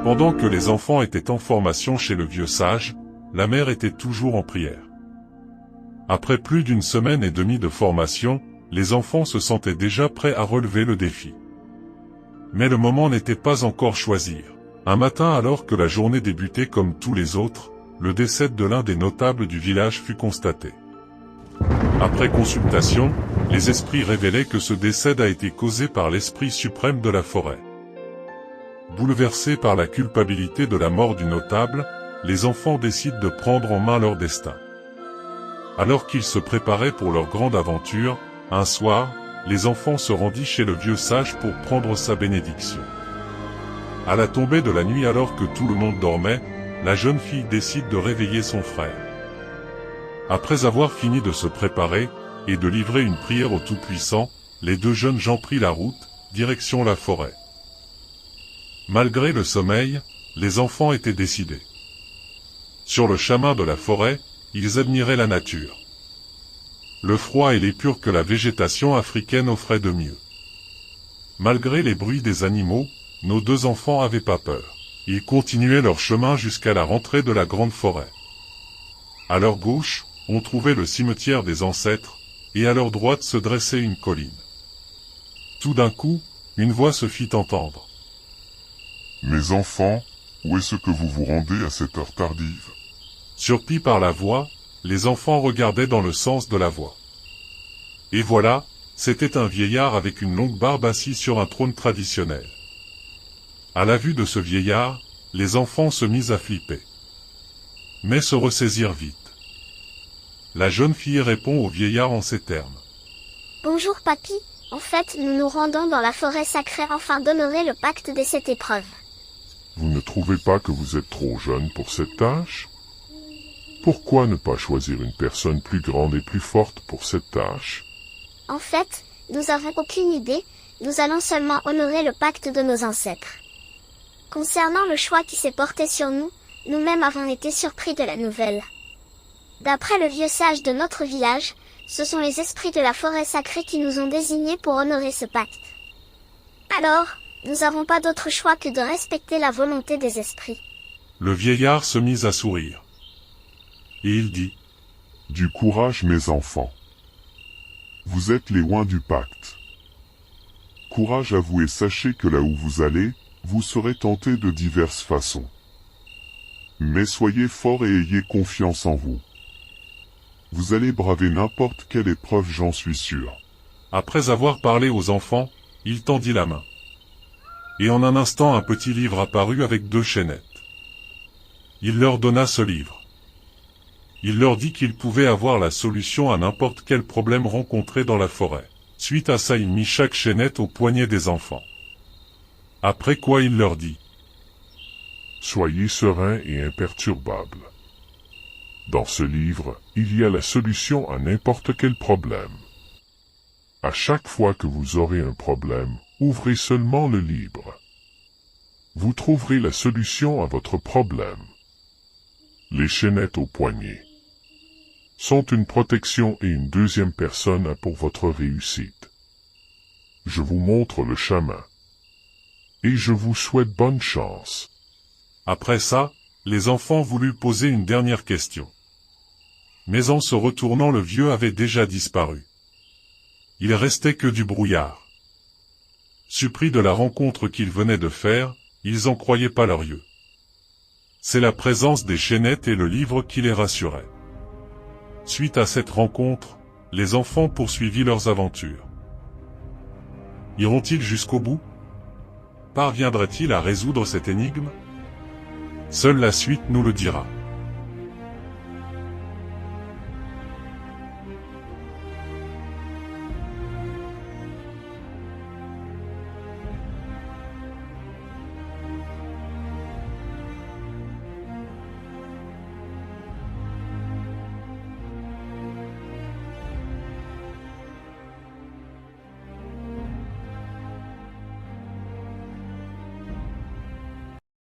Pendant que les enfants étaient en formation chez le vieux sage, la mère était toujours en prière. Après plus d'une semaine et demie de formation, les enfants se sentaient déjà prêts à relever le défi. Mais le moment n'était pas encore choisi. Un matin, alors que la journée débutait comme tous les autres, le décès de l'un des notables du village fut constaté. Après consultation, les esprits révélaient que ce décès a été causé par l'esprit suprême de la forêt. Bouleversés par la culpabilité de la mort du notable, les enfants décident de prendre en main leur destin. Alors qu'ils se préparaient pour leur grande aventure, un soir, les enfants se rendirent chez le vieux sage pour prendre sa bénédiction. À la tombée de la nuit, alors que tout le monde dormait, la jeune fille décide de réveiller son frère. Après avoir fini de se préparer, et de livrer une prière au Tout-Puissant, les deux jeunes gens prirent la route, direction la forêt. Malgré le sommeil, les enfants étaient décidés. Sur le chemin de la forêt, ils admiraient la nature. Le froid et l'épure que la végétation africaine offrait de mieux. Malgré les bruits des animaux, nos deux enfants n'avaient pas peur. Ils continuaient leur chemin jusqu'à la rentrée de la grande forêt. À leur gauche, on trouvait le cimetière des ancêtres, et à leur droite se dressait une colline. Tout d'un coup, une voix se fit entendre. « Mes enfants, où est-ce que vous vous rendez à cette heure tardive ?» Surpris par la voix, les enfants regardaient dans le sens de la voix. Et voilà, c'était un vieillard avec une longue barbe assis sur un trône traditionnel. À la vue de ce vieillard, les enfants se mirent à flipper. Mais se ressaisirent vite. La jeune fille répond au vieillard en ces termes. « Bonjour papy, en fait nous nous rendons dans la forêt sacrée afin d'honorer le pacte de cette épreuve. » Vous ne trouvez pas que vous êtes trop jeune pour cette tâche? Pourquoi ne pas choisir une personne plus grande et plus forte pour cette tâche? En fait, nous n'avons aucune idée, nous allons seulement honorer le pacte de nos ancêtres. Concernant le choix qui s'est porté sur nous, nous-mêmes avons été surpris de la nouvelle. D'après le vieux sage de notre village, ce sont les esprits de la forêt sacrée qui nous ont désignés pour honorer ce pacte. Alors, nous n'avons pas d'autre choix que de respecter la volonté des esprits. Le vieillard se mit à sourire. Et il dit, « Du courage, mes enfants. Vous êtes les oins du pacte. Courage à vous et sachez que là où vous allez, vous serez tentés de diverses façons. Mais soyez forts et ayez confiance en vous. Vous allez braver n'importe quelle épreuve, j'en suis sûr. » Après avoir parlé aux enfants, il tendit la main. Et en un instant un petit livre apparut avec 2 chaînettes. Il leur donna ce livre. Il leur dit qu'ils pouvaient avoir la solution à n'importe quel problème rencontré dans la forêt. Suite à ça, il mit chaque chaînette au poignet des enfants. Après quoi il leur dit, « Soyez sereins et imperturbables. Dans ce livre, il y a la solution à n'importe quel problème. À chaque fois que vous aurez un problème, ouvrez seulement le livre. Vous trouverez la solution à votre problème. Les chaînettes au poignet sont une protection et une deuxième personne pour votre réussite. Je vous montre le chemin. Et je vous souhaite bonne chance. » Après ça, les enfants voulurent poser une dernière question. Mais en se retournant, le vieux avait déjà disparu. Il restait que du brouillard. Surpris de la rencontre qu'ils venaient de faire, ils n'en croyaient pas leurs yeux. C'est la présence des chaînettes et le livre qui les rassurait. Suite à cette rencontre, les enfants poursuivirent leurs aventures. Iront-ils jusqu'au bout? Parviendraient-ils à résoudre cette énigme? Seule la suite nous le dira.